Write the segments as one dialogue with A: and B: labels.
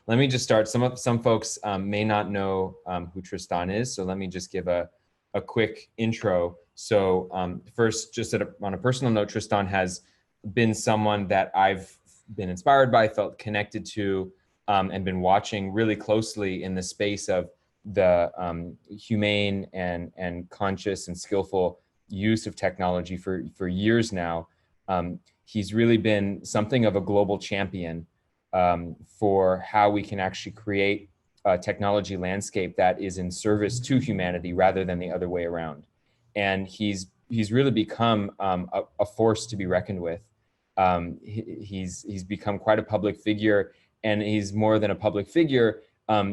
A: let me just start. Some folks may not know who Tristan is, so let me just give a quick intro. So first, just on a personal note, Tristan has been someone that I've been inspired by, felt connected to, and been watching really closely in the space of the humane and conscious and skillful use of technology for years now. He's really been something of a global champion for how we can actually create a technology landscape that is in service to humanity rather than the other way around. And he's really become a force to be reckoned with. He's become quite a public figure, and he's more than a public figure.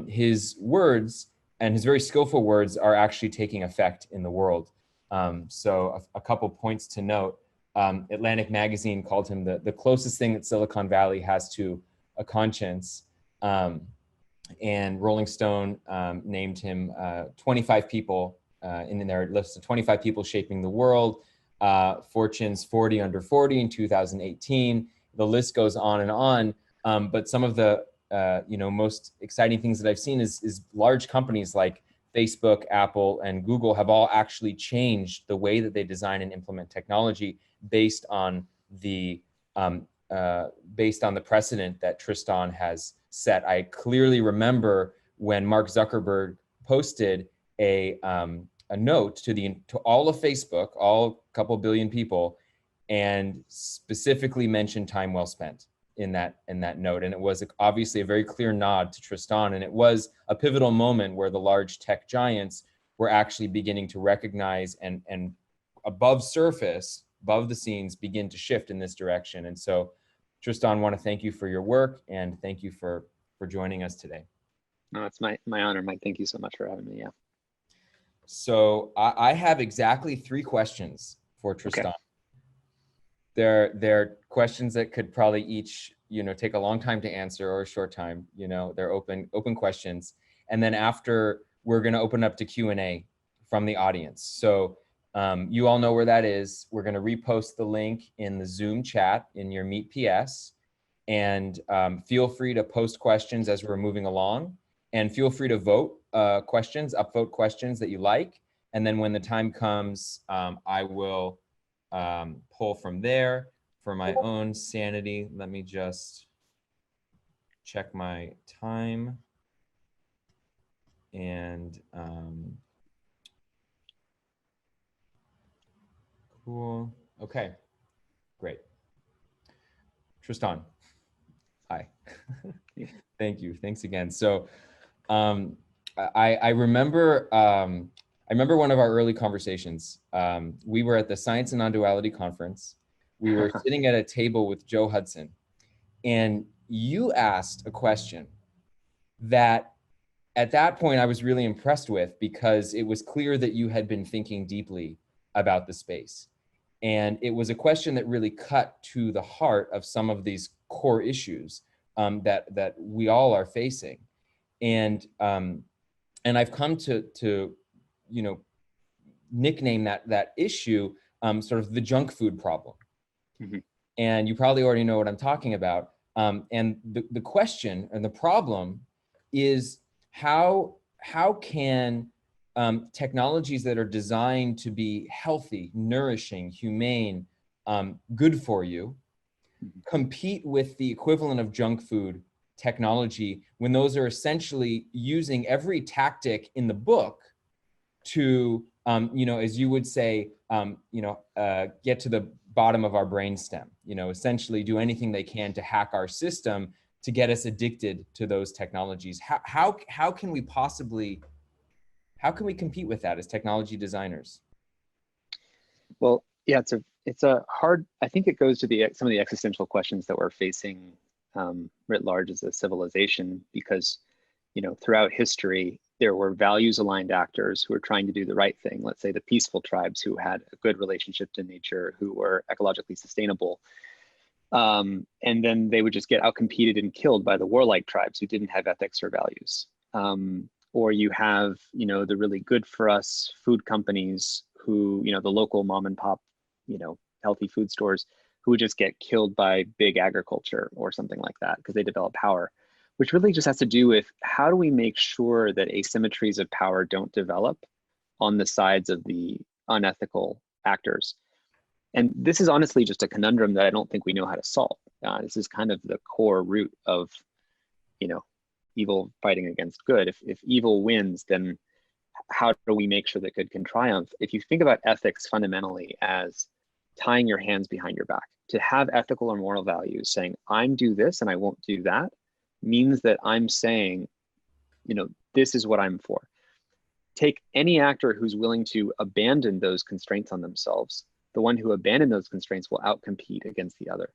A: His words, and his very skillful words, are actually taking effect in the world. So a couple points to note. Atlantic Magazine called him the closest thing that Silicon Valley has to a conscience. And Rolling Stone named him 25 people in their list of 25 people shaping the world. Fortune's 40 under 40 in 2018. The list goes on and on. But some of the most exciting things that I've seen is large companies like Facebook, Apple, and Google have all actually changed the way that they design and implement technology based on the precedent that Tristan has set. I clearly remember when Mark Zuckerberg posted a note to all of Facebook, all couple billion people, and specifically mentioned time well spent in that note. And it was obviously a very clear nod to Tristan. And it was a pivotal moment where the large tech giants were actually beginning to recognize and above the scenes, begin to shift in this direction. And so, Tristan, I want to thank you for your work, and thank you for joining us today.
B: No, it's my honor, Mike. Thank you so much for having me. Yeah.
A: So I have exactly 3 questions for Tristan.
B: Okay.
A: They're questions that could probably each, take a long time to answer or a short time. They're open questions. And then after, we're going to open up to Q&A from the audience. So you all know where that is. We're going to repost the link in the Zoom chat in your Meet PS. And feel free to post questions as we're moving along. And feel free to vote upvote questions that you like. And then when the time comes, I will pull from there. For my own sanity, let me just check my time. And cool. Okay, great. Tristan, hi. Thank you. Thanks again. So I remember one of our early conversations. We were at the Science and Non-Duality Conference. We were sitting at a table with Joe Hudson, and you asked a question that at that point I was really impressed with, because it was clear that you had been thinking deeply about the space. And it was a question that really cut to the heart of some of these core issues that we all are facing. And I've come to nickname that issue sort of the junk food problem. Mm-hmm. And you probably already know what I'm talking about. And the question and the problem is how can technologies that are designed to be healthy, nourishing, humane, good for you, compete with the equivalent of junk food technology when those are essentially using every tactic in the book to, as you would say, get to the bottom of our brainstem, essentially do anything they can to hack our system to get us addicted to those technologies. How can we compete with that as technology designers?
B: Well, yeah, it's a hard, I think it goes to some of the existential questions that we're facing writ large as a civilization, because, throughout history, there were values aligned actors who were trying to do the right thing. Let's say the peaceful tribes who had a good relationship to nature, who were ecologically sustainable. And then they would just get outcompeted and killed by the warlike tribes who didn't have ethics or values. Or you have, the really good for us food companies who, the local mom and pop, healthy food stores who would just get killed by big agriculture or something like that because they develop power. which really just has to do with how do we make sure that asymmetries of power don't develop on the sides of the unethical actors. And this is honestly just a conundrum that I don't think we know how to solve. This is kind of the core root of, evil fighting against good. If evil wins, then how do we make sure that good can triumph? If you think about ethics fundamentally as tying your hands behind your back, to have ethical or moral values, saying I'm do this and I won't do that, means that I'm saying, this is what I'm for. Take any actor who's willing to abandon those constraints on themselves. The one who abandoned those constraints will outcompete against the other.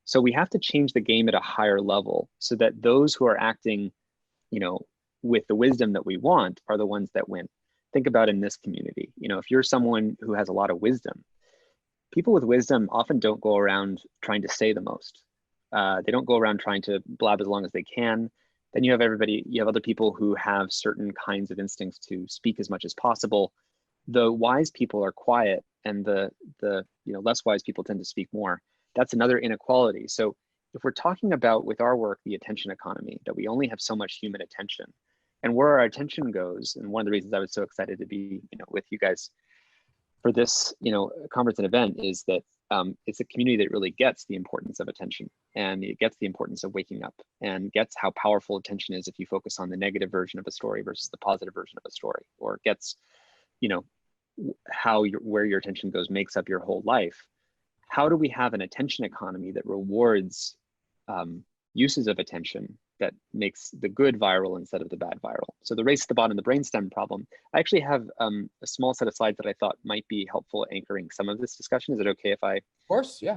B: So we have to change the game at a higher level so that those who are acting, with the wisdom that we want are the ones that win. Think about in this community, if you're someone who has a lot of wisdom, people with wisdom often don't go around trying to say the most. They don't go around trying to blab as long as they can. Then you have other people who have certain kinds of instincts to speak as much as possible. The wise people are quiet, and the less wise people tend to speak more. That's another inequality. So if we're talking about with our work the attention economy, that we only have so much human attention, and where our attention goes, and one of the reasons I was so excited to be with you guys for this conference and event is that it's a community that really gets the importance of attention, and it gets the importance of waking up, and gets how powerful attention is if you focus on the negative version of a story versus the positive version of a story, or gets where your attention goes makes up your whole life. How do we have an attention economy that rewards uses of attention that makes the good viral instead of the bad viral? So the race to the bottom of the brainstem problem, I actually have a small set of slides that I thought might be helpful anchoring some of this discussion. Is it okay if I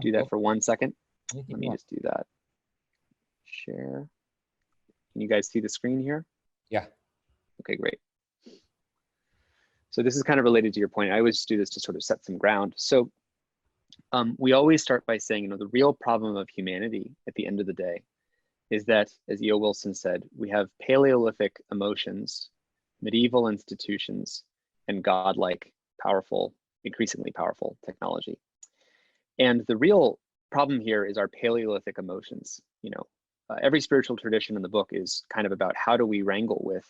B: do that for 1 second? Let me just do that. Share. Can you guys see the screen here?
A: Yeah.
B: Okay, great. So this is kind of related to your point. I always do this to sort of set some ground. So we always start by saying, the real problem of humanity at the end of the day is that, as E.O. Wilson said, we have Paleolithic emotions, medieval institutions, and godlike, powerful, increasingly powerful technology. And the real problem here is our Paleolithic emotions. Every spiritual tradition in the book is kind of about how do we wrangle with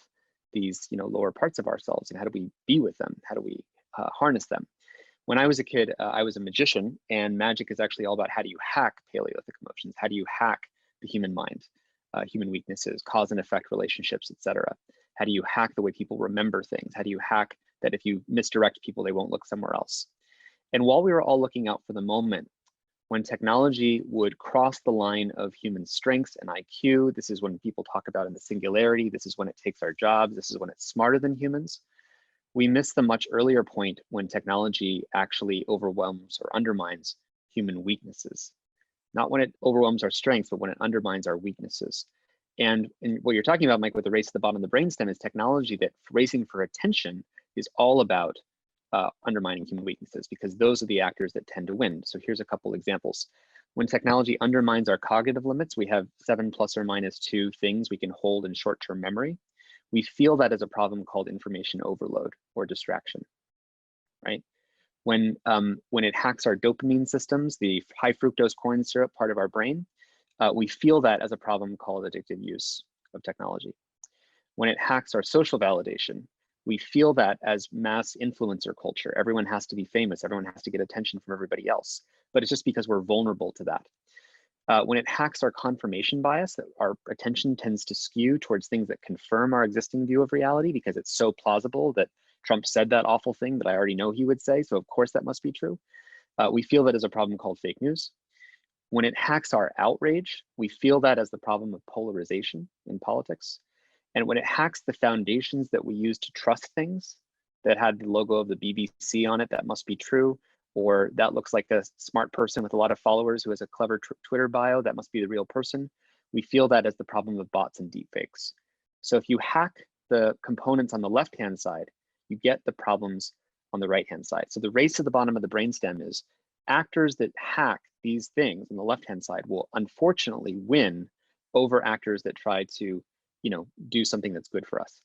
B: these, lower parts of ourselves, and how do we be with them? How do we harness them? When I was a kid, I was a magician, and magic is actually all about how do you hack Paleolithic emotions? How do you hack the human mind, human weaknesses, cause and effect relationships, etc.? How do you hack the way people remember things? How do you hack that if you misdirect people, they won't look somewhere else? And while we were all looking out for the moment when technology would cross the line of human strengths and IQ, this is when people talk about in the singularity, this is when it takes our jobs, this is when it's smarter than humans. We miss the much earlier point when technology actually overwhelms or undermines human weaknesses. Not when it overwhelms our strengths, but when it undermines our weaknesses. And what you're talking about, Mike, with the race to the bottom of the brainstem is technology that racing for attention is all about undermining human weaknesses, because those are the actors that tend to win. So here's a couple examples. When technology undermines our cognitive limits, we have 7 ± 2 things we can hold in short-term memory. We feel that as a problem called information overload or distraction, right? When it hacks our dopamine systems, the high fructose corn syrup part of our brain, we feel that as a problem called addictive use of technology. When it hacks our social validation, we feel that as mass influencer culture. Everyone has to be famous, everyone has to get attention from everybody else, but it's just because we're vulnerable to that. When it hacks our confirmation bias, that our attention tends to skew towards things that confirm our existing view of reality because it's so plausible that Trump said that awful thing that I already know he would say, so of course that must be true. We feel that as a problem called fake news. When it hacks our outrage, we feel that as the problem of polarization in politics. And when it hacks the foundations that we use to trust things that had the logo of the BBC on it, that must be true, or that looks like a smart person with a lot of followers who has a clever Twitter bio, that must be the real person. We feel that as the problem of bots and deepfakes. So if you hack the components on the left-hand side, you get the problems on the right-hand side. So the race to the bottom of the brainstem is actors that hack these things on the left-hand side will unfortunately win over actors that try to, do something that's good for us.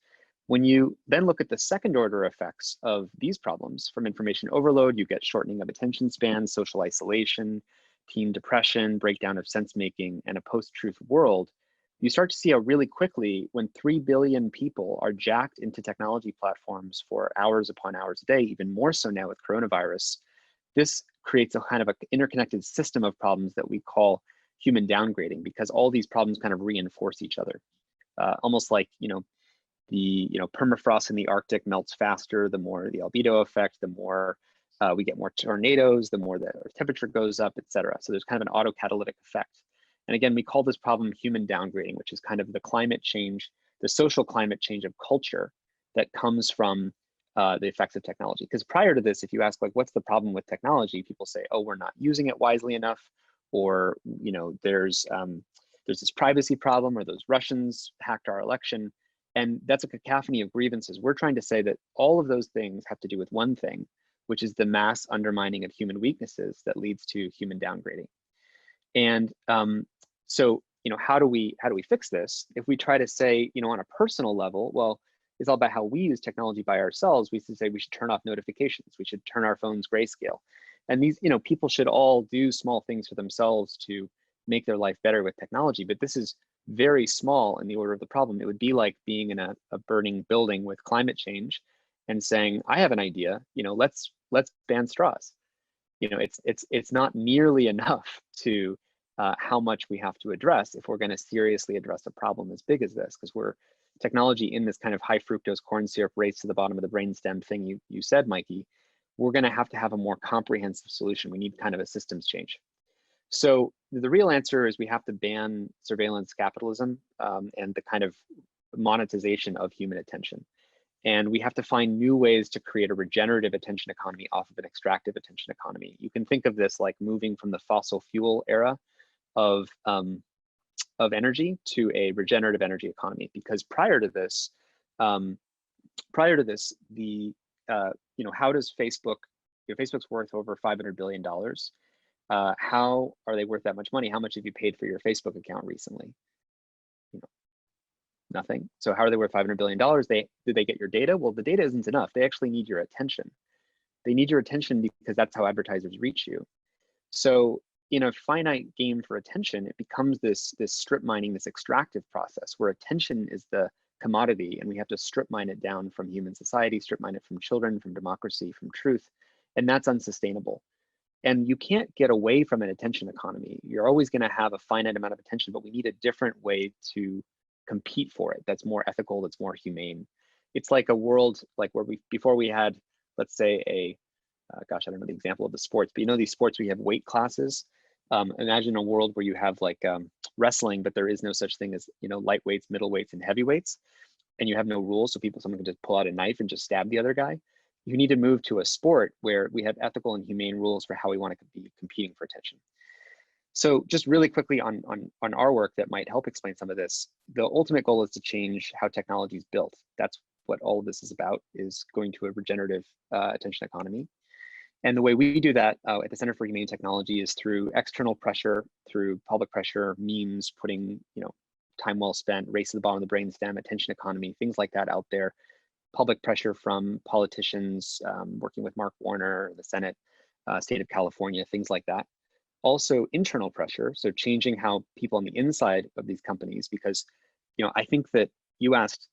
B: When you then look at the second order effects of these problems from information overload, you get shortening of attention spans, social isolation, teen depression, breakdown of sense making, and a post-truth world. you start to see how really quickly, when 3 billion people are jacked into technology platforms for hours upon hours a day, even more so now with coronavirus, this creates a kind of an interconnected system of problems that we call human downgrading, because all these problems kind of reinforce each other. Almost like, the permafrost in the Arctic melts faster, the more the albedo effect, the more we get more tornadoes, the more the temperature goes up, et cetera. So there's kind of an autocatalytic effect. And again, we call this problem human downgrading, which is kind of the climate change, the social climate change of culture that comes from the effects of technology. Because prior to this, if you ask, like, what's the problem with technology, people say, oh, we're not using it wisely enough, or there's this privacy problem, or those Russians hacked our election. And that's a cacophony of grievances. We're trying to say that all of those things have to do with one thing, which is the mass undermining of human weaknesses that leads to human downgrading. And so, how do we fix this? If we try to say, on a personal level, well, it's all about how we use technology by ourselves. We should say we should turn off notifications. We should turn our phones grayscale. And these, people should all do small things for themselves to make their life better with technology. But this is very small in the order of the problem. It would be like being in a burning building with climate change and saying, I have an idea, let's ban straws. It's not nearly enough to how much we have to address if we're going to seriously address a problem as big as this, because we're technology in this kind of high fructose corn syrup race to the bottom of the brainstem thing you said, Mikey. We're going to have a more comprehensive solution. We need kind of a systems change. So the real answer is we have to ban surveillance capitalism and the kind of monetization of human attention. And we have to find new ways to create a regenerative attention economy off of an extractive attention economy. You can think of this like moving from the fossil fuel era of energy to a regenerative energy economy. Because prior to this, the how does Facebook? Facebook's worth over $500 billion. How are they worth that much money? How much have you paid for your Facebook account recently? Nothing. So how are they worth $500 billion? Did they get your data? Well, the data isn't enough. They actually need your attention. They need your attention because that's how advertisers reach you. So in a finite game for attention, it becomes this strip mining, this extractive process where attention is the commodity, and we have to strip mine it down from human society, strip mine it from children, from democracy, from truth, and that's unsustainable. And you can't get away from an attention economy. You're always going to have a finite amount of attention, but we need a different way to compete for it that's more ethical, that's more humane. It's like a world like where before we had, let's say, gosh, I don't know the example of the sports, but these sports where you have weight classes. Imagine a world where you have like wrestling, but there is no such thing as lightweights, middleweights, and heavyweights, and you have no rules, so someone can just pull out a knife and just stab the other guy. You need to move to a sport where we have ethical and humane rules for how we want to be competing for attention. So just really quickly on our work that might help explain some of this, the ultimate goal is to change how technology is built. That's what all of this is about, is going to a regenerative attention economy. And the way we do that at the Center for Humane Technology is through external pressure, through public pressure, memes, putting time well spent, race to the bottom of the brainstem, attention economy, things like that out there. Public pressure from politicians, working with Mark Warner, the Senate, state of California, things like that. Also internal pressure, so changing how people on the inside of these companies, because I think that you asked,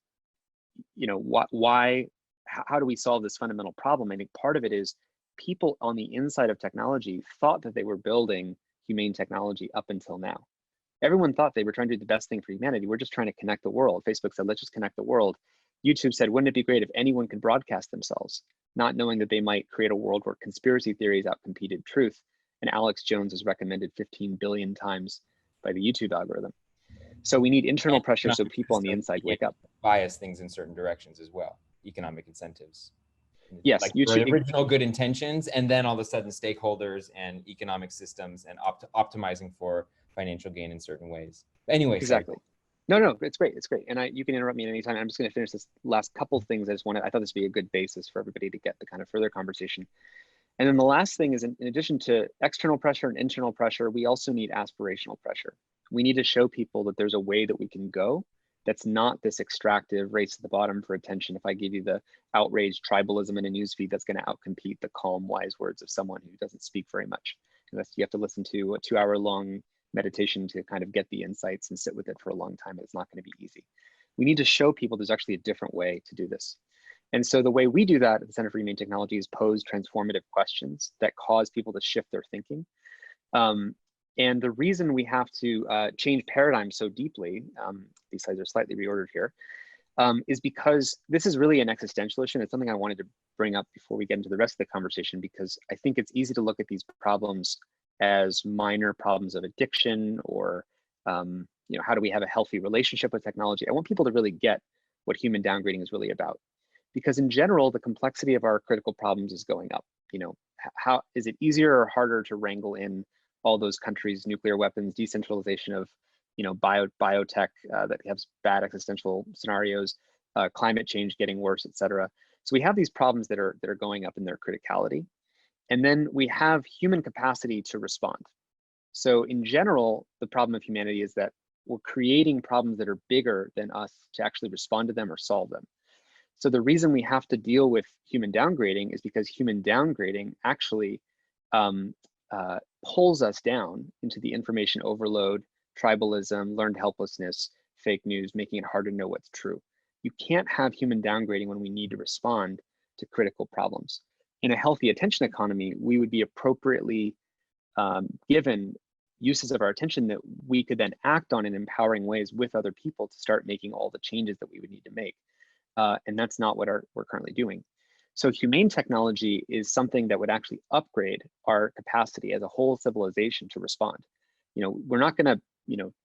B: how do we solve this fundamental problem? I think part of it is people on the inside of technology thought that they were building humane technology up until now. Everyone thought they were trying to do the best thing for humanity. We're just trying to connect the world. Facebook said, let's just connect the world. YouTube said, wouldn't it be great if anyone could broadcast themselves, not knowing that they might create a world where conspiracy theories outcompeted truth. And Alex Jones is recommended 15 billion times by the YouTube algorithm. So we need internal pressure so people on the inside wake up.
A: Bias things in certain directions as well, economic incentives.
B: Yes,
A: like YouTube, original good intentions, and then all of a sudden stakeholders and economic systems and optimizing for financial gain in certain ways. But anyway,
B: exactly. Sorry. No, it's great. It's great. And you can interrupt me at any time. I'm just going to finish this last couple of things. I thought this would be a good basis for everybody to get the kind of further conversation. And then the last thing is, in addition to external pressure and internal pressure, we also need aspirational pressure. We need to show people that there's a way that we can go that's not this extractive race to the bottom for attention. If I give you the outraged tribalism in a newsfeed, that's going to outcompete the calm, wise words of someone who doesn't speak very much. You have to listen to a 2-hour-long meditation to kind of get the insights and sit with it for a long time. It's not going to be easy. We need to show people there's actually a different way to do this. And so the way we do that at the Center for Humane Technology is pose transformative questions that cause people to shift their thinking. And the reason we have to change paradigms so deeply, these slides are slightly reordered here, is because this is really an existential issue. And it's something I wanted to bring up before we get into the rest of the conversation, because I think it's easy to look at these problems as minor problems of addiction or, how do we have a healthy relationship with technology? I want people to really get what human downgrading is really about. Because in general, the complexity of our critical problems is going up. How is it easier or harder to wrangle in all those countries' nuclear weapons, decentralization of, biotech that has bad existential scenarios, climate change getting worse, et cetera. So we have these problems that are going up in their criticality. And then we have human capacity to respond. So in general, the problem of humanity is that we're creating problems that are bigger than us to actually respond to them or solve them. So the reason we have to deal with human downgrading is because human downgrading actually pulls us down into the information overload, tribalism, learned helplessness, fake news, making it hard to know what's true. You can't have human downgrading when we need to respond to critical problems. In a healthy attention economy, we would be appropriately given uses of our attention that we could then act on in empowering ways with other people to start making all the changes that we would need to make. And that's not what we're currently doing. So humane technology is something that would actually upgrade our capacity as a whole civilization to respond. We're not going to,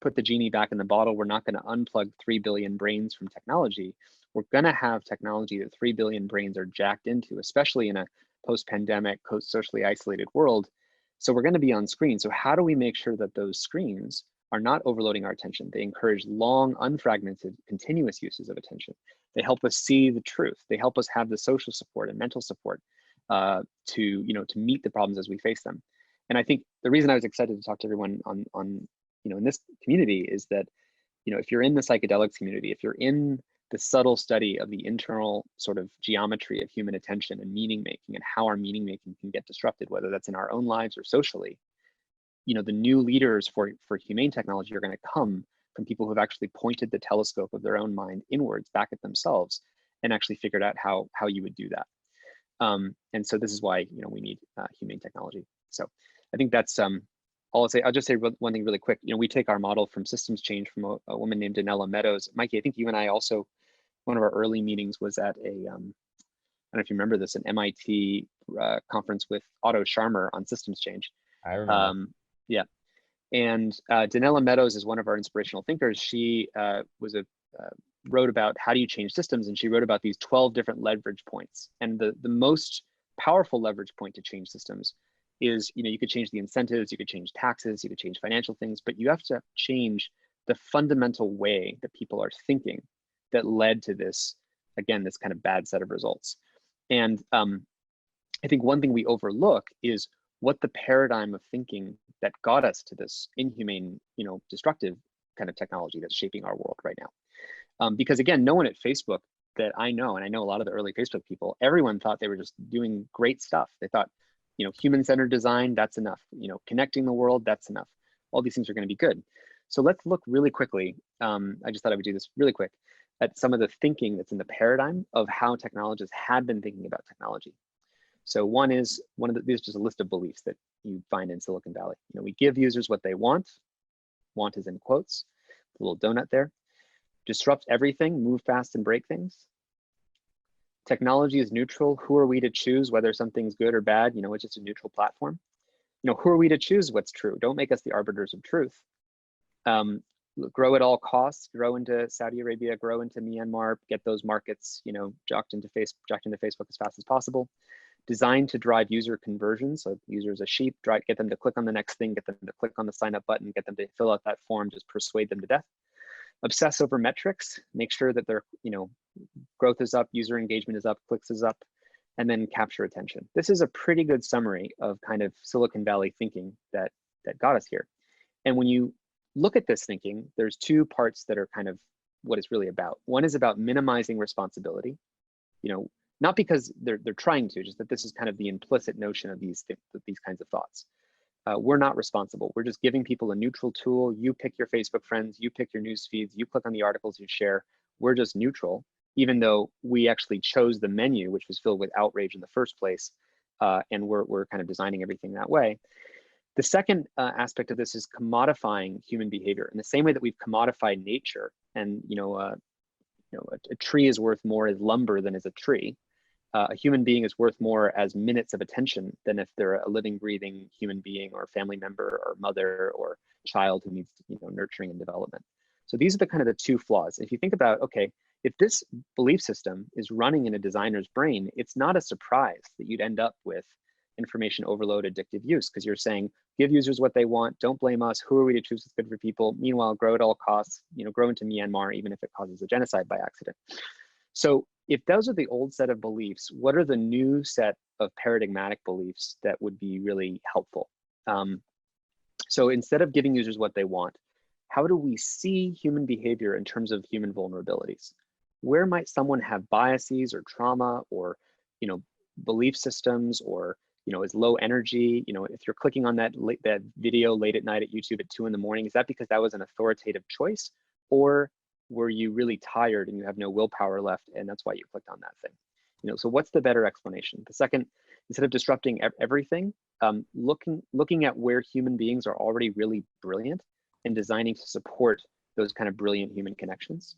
B: put the genie back in the bottle. We're not going to unplug 3 billion brains from technology. We're going to have technology that 3 billion brains are jacked into, especially in a post-pandemic, socially isolated world. So we're going to be on screen. So how do we make sure that those screens are not overloading our attention? They encourage long, unfragmented, continuous uses of attention. They help us see the truth. They help us have the social support and mental support to meet the problems as we face them. And I think the reason I was excited to talk to everyone on in this community is that, if you're in the psychedelics community, if you're in the subtle study of the internal sort of geometry of human attention and meaning making and how our meaning making can get disrupted, whether that's in our own lives or socially, the new leaders for humane technology are going to come from people who have actually pointed the telescope of their own mind inwards back at themselves and actually figured out how you would do that. And so this is why we need humane technology. So I think that's all I'll say. I'll just say one thing really quick. We take our model from systems change from a woman named Donella Meadows. Mikey, I think you and I also, one of our early meetings was at a, I don't know if you remember this, an MIT conference with Otto Scharmer on systems change.
A: I remember.
B: Yeah. And Donella Meadows is one of our inspirational thinkers. She wrote about how do you change systems, and she wrote about these 12 different leverage points. And the most powerful leverage point to change systems is, you could change the incentives, you could change taxes, you could change financial things, but you have to change the fundamental way that people are thinking that led to this, again, this kind of bad set of results. And I think one thing we overlook is what the paradigm of thinking that got us to this inhumane, destructive kind of technology that's shaping our world right now. Because again, no one at Facebook that I know, and I know a lot of the early Facebook people, everyone thought they were just doing great stuff. They thought, human-centered design, that's enough. Connecting the world, that's enough. All these things are going to be good. So let's look really quickly. I just thought I would do this really quick at some of the thinking that's in the paradigm of how technologists had been thinking about technology. So these is just a list of beliefs that you find in Silicon Valley. We give users what they want. Want is in quotes, a little donut there. Disrupt everything, move fast and break things. Technology is neutral. Who are we to choose whether something's good or bad? It's just a neutral platform. Who are we to choose what's true? Don't make us the arbiters of truth. Grow at all costs, grow into Saudi Arabia, grow into Myanmar, get those markets, jacked into Facebook as fast as possible. Designed to drive user conversion. So users a sheep, get them to click on the next thing, get them to click on the sign up button, get them to fill out that form, just persuade them to death. Obsess over metrics, make sure that their growth is up, user engagement is up, clicks is up, and then capture attention. This is a pretty good summary of kind of Silicon Valley thinking that got us here. And when you look at this thinking, there's two parts that are kind of what it's really about. One is about minimizing responsibility, not because they're trying to, just that this is kind of the implicit notion of these kinds of thoughts. we're not responsible. We're just giving people a neutral tool. You pick your Facebook friends, you pick your news feeds, you click on the articles you share. We're just neutral, even though we actually chose the menu, which was filled with outrage in the first place. And we're kind of designing everything that way. The second aspect of this is commodifying human behavior in the same way that we've commodified nature. And a tree is worth more as lumber than as a tree. A human being is worth more as minutes of attention than if they're a living, breathing human being or family member or mother or child who needs nurturing and development. So these are the kind of the two flaws. If you think about, okay, if this belief system is running in a designer's brain, it's not a surprise that you'd end up with information overload, addictive use, because you're saying, give users what they want, don't blame us, who are we to choose what's good for people? Meanwhile, grow at all costs, grow into Myanmar, even if it causes a genocide by accident. So if those are the old set of beliefs, what are the new set of paradigmatic beliefs that would be really helpful? So instead of giving users what they want, how do we see human behavior in terms of human vulnerabilities? Where might someone have biases or trauma or belief systems or is low energy? If you're clicking on that video late at night at YouTube at 2 in the morning, is that because that was an authoritative choice, or were you really tired and you have no willpower left and that's why you clicked on that thing? So what's the better explanation? The second, instead of disrupting everything, looking at where human beings are already really brilliant and designing to support those kind of brilliant human connections.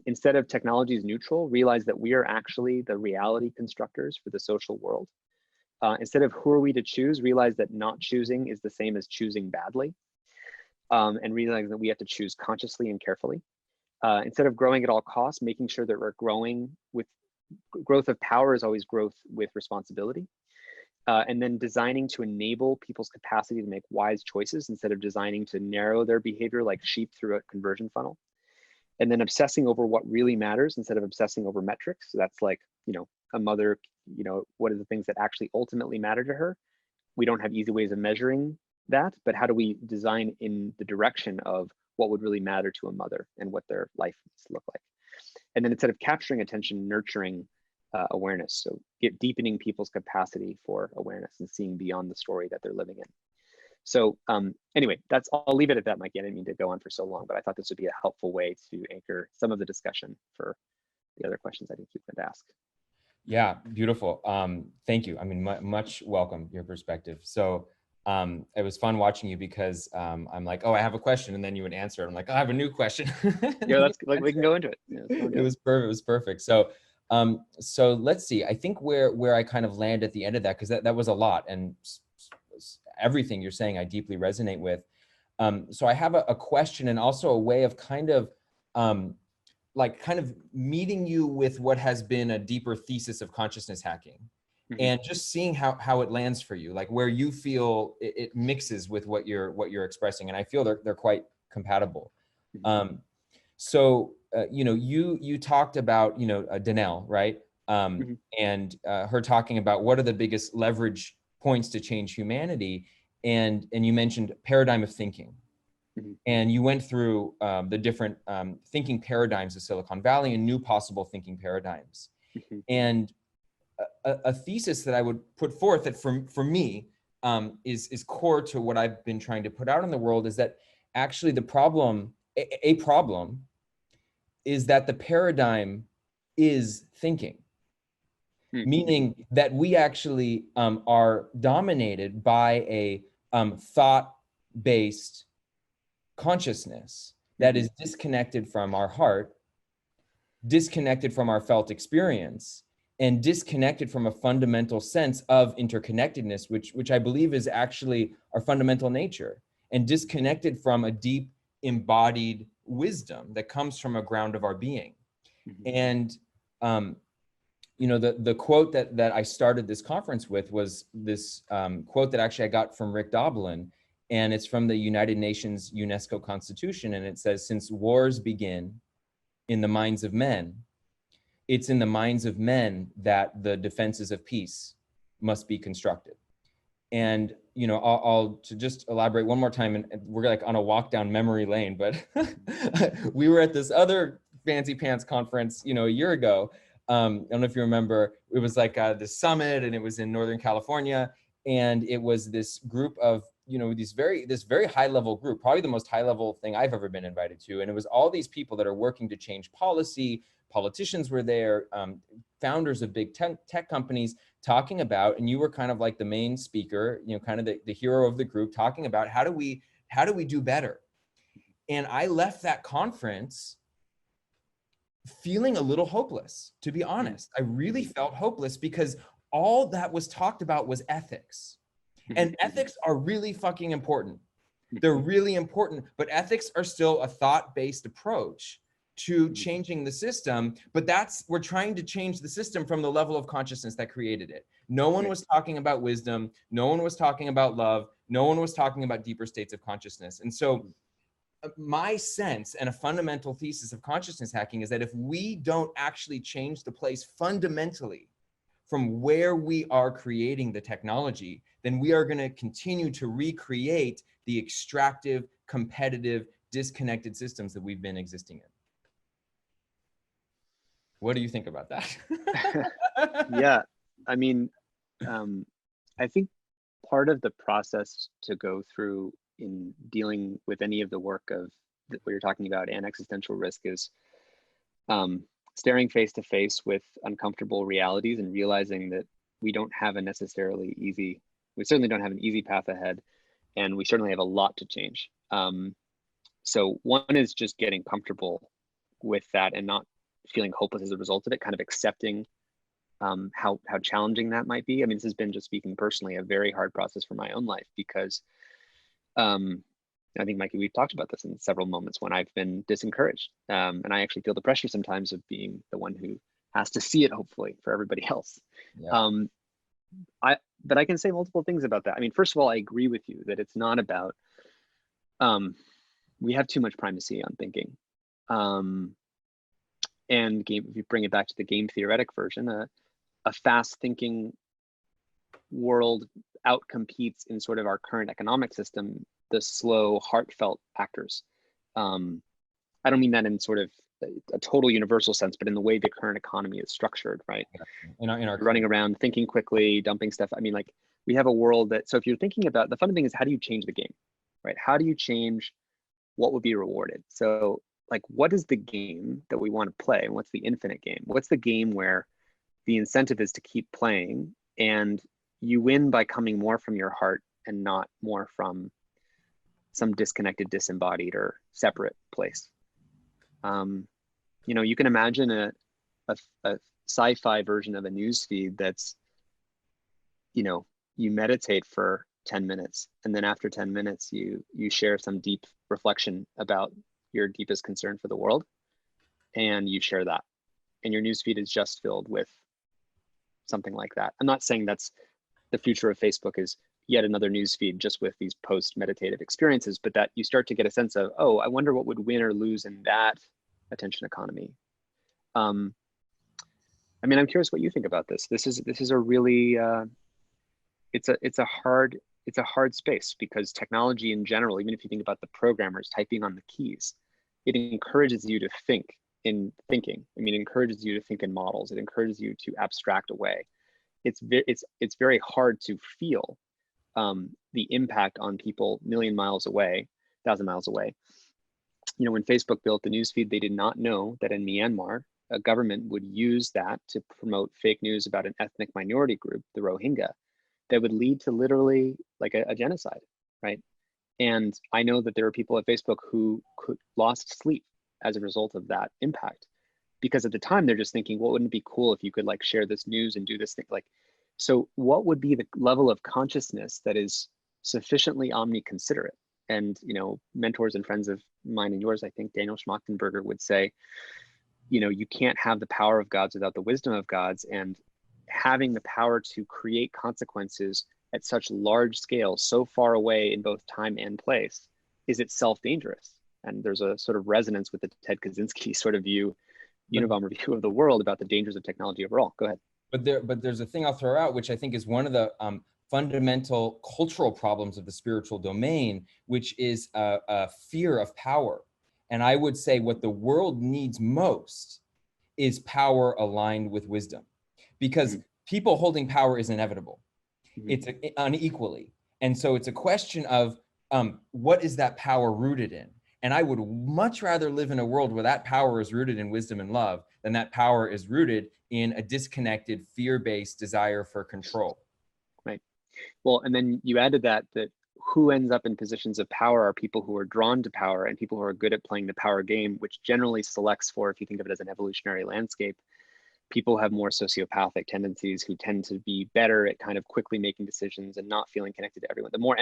B: Instead of technology is neutral, realize that we are actually the reality constructors for the social world. Instead of who are we to choose, realize that not choosing is the same as choosing badly, and realize that we have to choose consciously and carefully. Instead of growing at all costs, making sure that we're growing with growth of power is always growth with responsibility. And then designing to enable people's capacity to make wise choices instead of designing to narrow their behavior like sheep through a conversion funnel. And then obsessing over what really matters instead of obsessing over metrics. So that's like, a mother, what are the things that actually ultimately matter to her? We don't have easy ways of measuring that, but how do we design in the direction of what would really matter to a mother and what their life needs to look like? And then instead of capturing attention, nurturing awareness. So deepening people's capacity for awareness and seeing beyond the story that they're living in. So anyway, I'll leave it at that, Mikey. I didn't mean to go on for so long, but I thought this would be a helpful way to anchor some of the discussion for the other questions I think you could ask.
A: Yeah, beautiful. Thank you. I mean, much welcome your perspective. So it was fun watching you because I'm like, oh, I have a question, and then you would answer it. I'm like, oh, I have a new question.
B: Yeah, that's like we can go into it. Yeah,
A: it was perfect. It was perfect. So so let's see. I think where I kind of land at the end of that, because that was a lot, and everything you're saying I deeply resonate with. So I have a question and also a way of kind of meeting you with what has been a deeper thesis of consciousness hacking, and just seeing how it lands for you, like where you feel it mixes with what you're expressing, and I feel they're quite compatible. So you talked about Danelle, right? And her talking about what are the biggest leverage points to change humanity, and you mentioned paradigm of thinking. And you went through the different thinking paradigms of Silicon Valley and new possible thinking paradigms. And a thesis that I would put forth that for me is core to what I've been trying to put out in the world is that actually the problem, a problem, is that the paradigm is thinking. Meaning that we actually are dominated by a thought-based consciousness that is disconnected from our heart, disconnected from our felt experience, and disconnected from a fundamental sense of interconnectedness, which I believe is actually our fundamental nature, and disconnected from a deep embodied wisdom that comes from a ground of our being. And the quote that I started this conference with was this quote that actually I got from Rick Doblin, and it's from the United Nations UNESCO Constitution, and it says, "Since wars begin in the minds of men, it's in the minds of men that the defenses of peace must be constructed." And I'll to just elaborate one more time, and we're like on a walk down memory lane, but we were at this other fancy pants conference, a year ago. I don't know if you remember, it was like this summit, and it was in Northern California. And it was this group of, this very high level group, probably the most high level thing I've ever been invited to. And it was all these people that are working to change policy. Politicians were there, founders of big tech companies talking about, and you were kind of like the main speaker, kind of the hero of the group, talking about how do we do better? And I left that conference feeling a little hopeless, to be honest. I really felt hopeless because all that was talked about was ethics. And ethics are really fucking important. They're really important, but ethics are still a thought-based approach to changing the system. But we're trying to change the system from the level of consciousness that created it. No one was talking about wisdom. No one was talking about love. No one was talking about deeper states of consciousness. And so my sense and a fundamental thesis of consciousness hacking is that if we don't actually change the place fundamentally from where we are creating the technology, then we are going to continue to recreate the extractive, competitive, disconnected systems that we've been existing in. What do you think about that?
B: Yeah, I mean, I think part of the process to go through in dealing with any of the work of what you're talking about and existential risk is staring face to face with uncomfortable realities and realizing that we don't have we certainly don't have an easy path ahead, and we certainly have a lot to change. So one is just getting comfortable with that and not feeling hopeless as a result of it, kind of accepting how challenging that might be. I mean, this has been, just speaking personally, a very hard process for my own life because I think, Mikey, we've talked about this in several moments when I've been disencouraged. And I actually feel the pressure sometimes of being the one who has to see it, hopefully, for everybody else. Yeah. But I can say multiple things about that. I mean, first of all, I agree with you that it's not about, we have too much primacy on thinking. And if you bring it back to the game theoretic version, a fast thinking world outcompetes in sort of our current economic system the slow, heartfelt actors. I don't mean that in sort of a total universal sense, but in the way the current economy is structured, right? In our running around, thinking quickly, dumping stuff. I mean, like, we have a world that, so if you're thinking about, the fun thing is, how do you change the game, right? How do you change what would be rewarded? So, like, what is the game that we want to play, and what's the infinite game? What's the game where the incentive is to keep playing, and you win by coming more from your heart and not more from some disconnected, disembodied, or separate place? You know, you can imagine a sci-fi version of a news feed that's, you know, you meditate for 10 minutes, and then after 10 minutes, you share some deep reflection about your deepest concern for the world, and you share that, and your newsfeed is just filled with something like that. I'm not saying that's the future of Facebook, is yet another newsfeed just with these post-meditative experiences, but that you start to get a sense of, oh, I wonder what would win or lose in that attention economy. I mean, I'm curious what you think about this. This is a really, it's a hard space, because technology in general, even if you think about the programmers typing on the keys, it encourages you to think in thinking. I mean, it encourages you to think in models. It encourages you to abstract away. It's very hard to feel the impact on people a million miles away, 1,000 miles away. You know, when Facebook built the newsfeed, they did not know that in Myanmar, a government would use that to promote fake news about an ethnic minority group, the Rohingya, that would lead to literally like a genocide, right? And I know that there are people at Facebook who lost sleep as a result of that impact, because at the time they're just thinking, well, wouldn't it be cool if you could like share this news and do this thing? Like, so what would be the level of consciousness that is sufficiently omni-considerate? And, you know, mentors and friends of mine and yours, I think Daniel Schmachtenberger would say, you know, you can't have the power of gods without the wisdom of gods. And having the power to create consequences at such large scale, so far away in both time and place, is itself dangerous. And there's a sort of resonance with the Ted Kaczynski sort of view, Unabomber view of the world about the dangers of technology overall. Go ahead. But
A: there's a thing I'll throw out, which I think is one of the fundamental cultural problems of the spiritual domain, which is a fear of power. And I would say what the world needs most is power aligned with wisdom, because people holding power is inevitable.
B: Mhm.
A: Unequally. And so it's a question of what is that power rooted in? And I would much rather live in a world where that power is rooted in wisdom and love than that power is rooted in a disconnected, fear-based desire for control.
B: Right. Well, and then you added that who ends up in positions of power are people who are drawn to power and people who are good at playing the power game, which generally selects for, if you think of it as an evolutionary landscape, people have more sociopathic tendencies who tend to be better at kind of quickly making decisions and not feeling connected to everyone. The more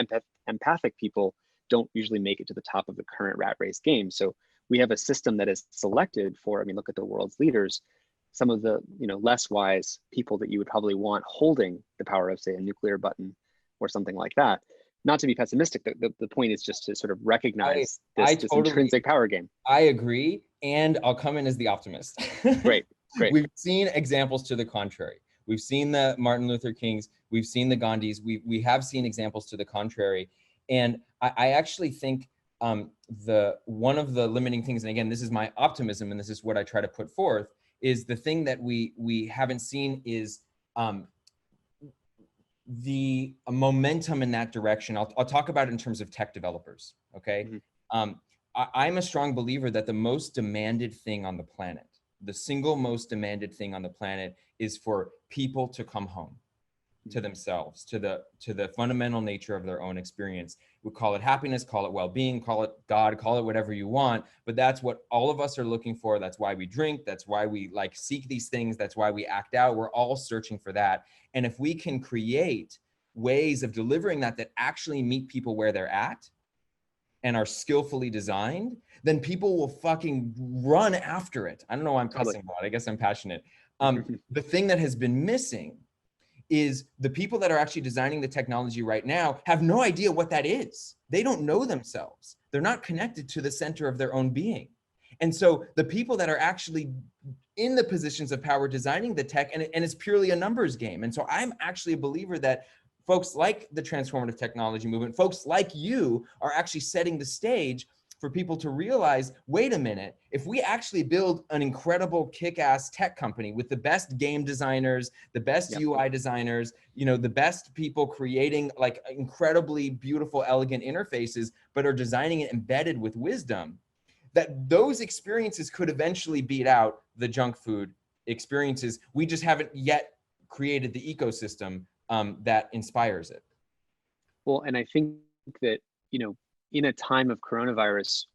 B: empathic people don't usually make it to the top of the current rat race game. So we have a system that is selected for, I mean, look at the world's leaders, some of the less wise people that you would probably want holding the power of, say, a nuclear button or something like that. Not to be pessimistic, the point is just to sort of recognize this intrinsic power game.
A: I agree, and I'll come in as the optimist.
B: Great.
A: We've seen examples to the contrary. We've seen the Martin Luther Kings, we've seen the Gandhis, we have seen examples to the contrary. And I actually think one of the limiting things, and again, this is my optimism and this is what I try to put forth, is the thing that we haven't seen is the momentum in that direction. I'll talk about it in terms of tech developers, okay? Mm-hmm. I'm a strong believer that the most demanded thing on the planet, the single most demanded thing on the planet, is for people to come home to themselves, to the fundamental nature of their own experience. We call it happiness, call it well-being, call it God, call it whatever you want, but that's what all of us are looking for. That's why we drink. That's why we seek these things. That's why we act out. We're all searching for that. And if we can create ways of delivering that actually meet people where they're at and are skillfully designed, then people will fucking run after it. I don't know why I'm cussing about it. I guess I'm passionate. The thing that has been missing is the people that are actually designing the technology right now have no idea what that is. They don't know themselves. They're not connected to the center of their own being. And so the people that are actually in the positions of power designing the tech, and it's purely a numbers game. And so I'm actually a believer that folks like the transformative technology movement, folks like you, are actually setting the stage for people to realize, wait a minute, if we actually build an incredible kick-ass tech company with the best game designers, the best UI designers, the best people creating incredibly beautiful, elegant interfaces, but are designing it embedded with wisdom, that those experiences could eventually beat out the junk food experiences. We just haven't yet created the ecosystem that inspires it.
B: Well, and I think that, in a time of coronavirus,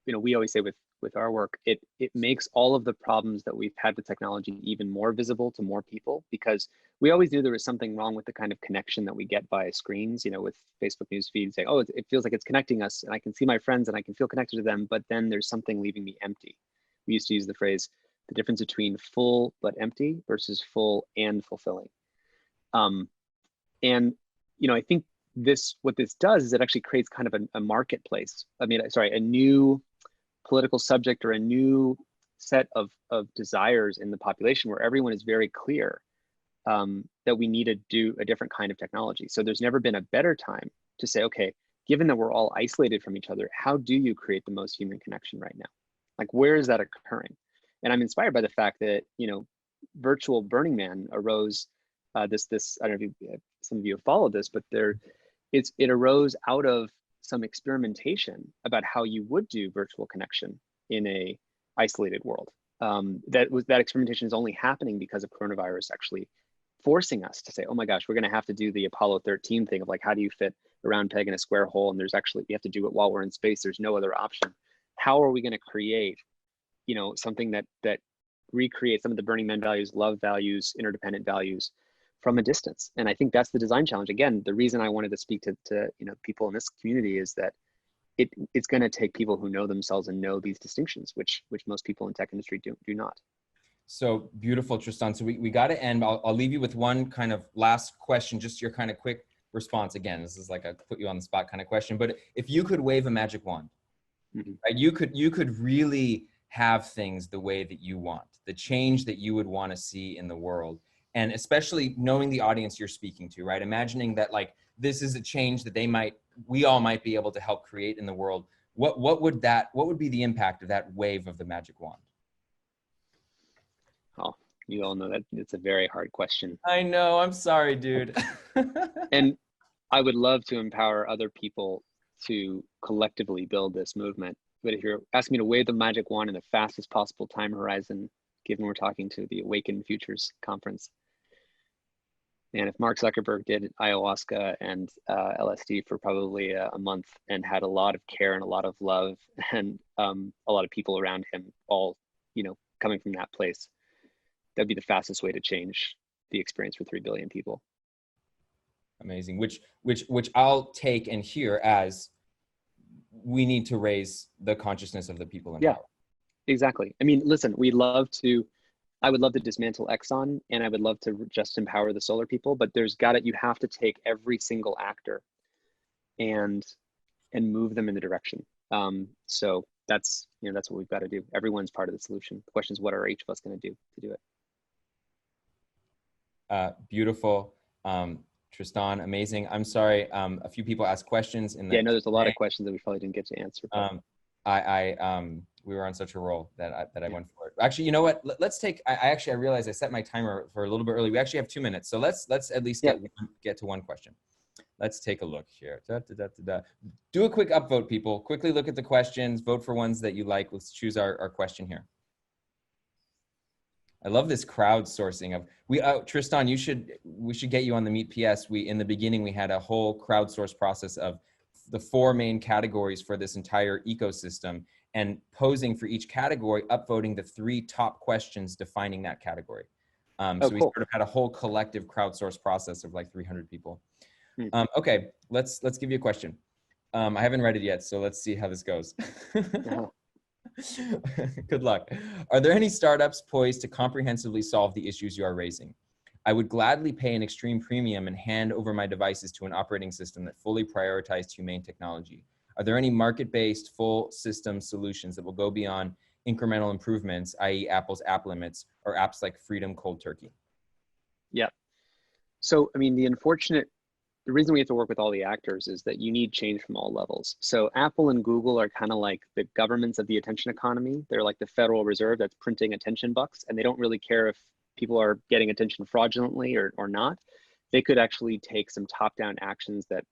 B: we always say with our work, it makes all of the problems that we've had with technology even more visible to more people, because we always knew there was something wrong with the kind of connection that we get via screens, with Facebook news feed saying, oh, it feels like it's connecting us and I can see my friends and I can feel connected to them, but then there's something leaving me empty. We used to use the phrase, the difference between full but empty versus full and fulfilling. And, I think what this does is it actually creates kind of a marketplace. A new political subject or a new set of desires in the population where everyone is very clear that we need to do a different kind of technology. So there's never been a better time to say, okay, given that we're all isolated from each other, how do you create the most human connection right now? Where is that occurring? And I'm inspired by the fact that, virtual Burning Man arose, this I don't know if some of you have followed this, but it arose out of some experimentation about how you would do virtual connection in a isolated world. That experimentation is only happening because of coronavirus actually forcing us to say, oh my gosh, we're going to have to do the Apollo 13 thing of how do you fit a round peg in a square hole? And we have to do it while we're in space. There's no other option. How are we going to create, something that recreates some of the Burning Man values, love values, interdependent values from a distance? And I think that's the design challenge. Again, the reason I wanted to speak to people in this community is that it's going to take people who know themselves and know these distinctions, which most people in tech industry do not.
A: So beautiful, Tristan. So we got to end. I'll leave you with one kind of last question, just your kind of quick response. Again, this is like a put you on the spot kind of question, but if you could wave a magic wand, right, you could really have things the way that you want, the change that you would want to see in the world. And especially knowing the audience you're speaking to, right? Imagining that this is a change that we all might be able to help create in the world. What would be the impact of that wave of the magic wand?
B: Oh, You all know that it's a very hard question.
A: I know, I'm sorry, dude.
B: And I would love to empower other people to collectively build this movement. But if you're asking me to wave the magic wand in the fastest possible time horizon, given we're talking to the Awaken Futures conference, and if Mark Zuckerberg did ayahuasca and LSD for probably a month and had a lot of care and a lot of love and a lot of people around him, all, you know, coming from that place, that'd be the fastest way to change the experience for 3 billion people.
A: Amazing. Which I'll take and hear as we need to raise the consciousness of the people in power.
B: Exactly. I mean, listen, I would love to dismantle Exxon, and I would love to just empower the solar people, but you have to take every single actor and move them in the direction. So that's what we've got to do. Everyone's part of the solution. The question is, what are each of us going to do it?
A: Beautiful. Tristan, amazing. I'm sorry. A few people asked questions in the
B: I know there's a lot of questions that we probably didn't get to answer.
A: We were on such a roll that I went for it. Actually, you know what? Let's take. I realized I set my timer for a little bit early. We actually have 2 minutes, so let's at least get to one question. Let's take a look here. Do a quick upvote, people. Quickly look at the questions. Vote for ones that you like. Let's choose our question here. I love this crowdsourcing of Tristan. We should get you on the Meet PS. In the beginning we had a whole crowdsource process of the 4 main categories for this entire ecosystem, and posing for each category, upvoting the 3 top questions defining that category. So we sort of had a whole collective crowdsource process of like 300 people. Okay, let's give you a question. I haven't read it yet, so let's see how this goes. Good luck. Are there any startups poised to comprehensively solve the issues you are raising? I would gladly pay an extreme premium and hand over my devices to an operating system that fully prioritized humane technology. Are there any market-based full system solutions that will go beyond incremental improvements, i.e. Apple's app limits, or apps like Freedom Cold Turkey?
B: Yeah. So, I mean, the reason we have to work with all the actors is that you need change from all levels. So Apple and Google are kind of like the governments of the attention economy. They're like the Federal Reserve that's printing attention bucks, and they don't really care if people are getting attention fraudulently or not. They could actually take some top-down actions that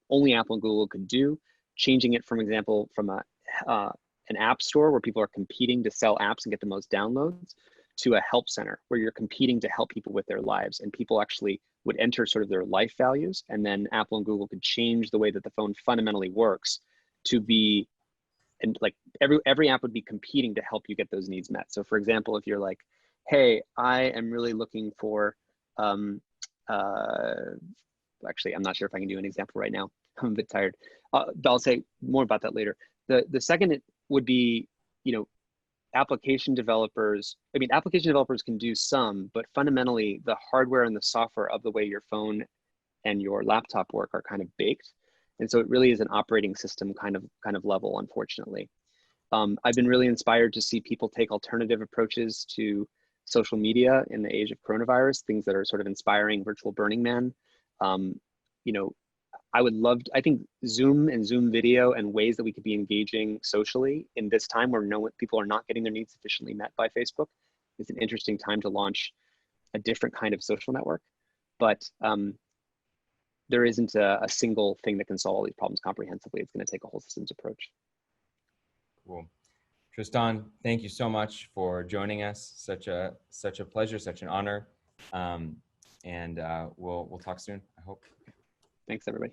B: only Apple and Google could do, changing it, for example, from an app store where people are competing to sell apps and get the most downloads, to a help center where you're competing to help people with their lives, and people actually would enter sort of their life values, and then Apple and Google could change the way that the phone fundamentally works to be, and like every app would be competing to help you get those needs met. So for example, if you're like, hey, I am really looking for, actually, I'm not sure if I can do an example right now. I'm a bit tired. I'll say more about that later. The second would be, application developers. I mean, application developers can do some, but fundamentally the hardware and the software of the way your phone and your laptop work are kind of baked. And so it really is an operating system kind of level, unfortunately. I've been really inspired to see people take alternative approaches to social media in the age of coronavirus, things that are sort of inspiring virtual Burning Man. I think Zoom and Zoom video and ways that we could be engaging socially in this time where people are not getting their needs sufficiently met by Facebook is an interesting time to launch a different kind of social network. But there isn't a single thing that can solve all these problems comprehensively. It's going to take a whole systems approach.
A: Cool. Tristan, thank you so much for joining us. Such a pleasure, such an honor. And we'll talk soon, I hope.
B: Thanks, everybody.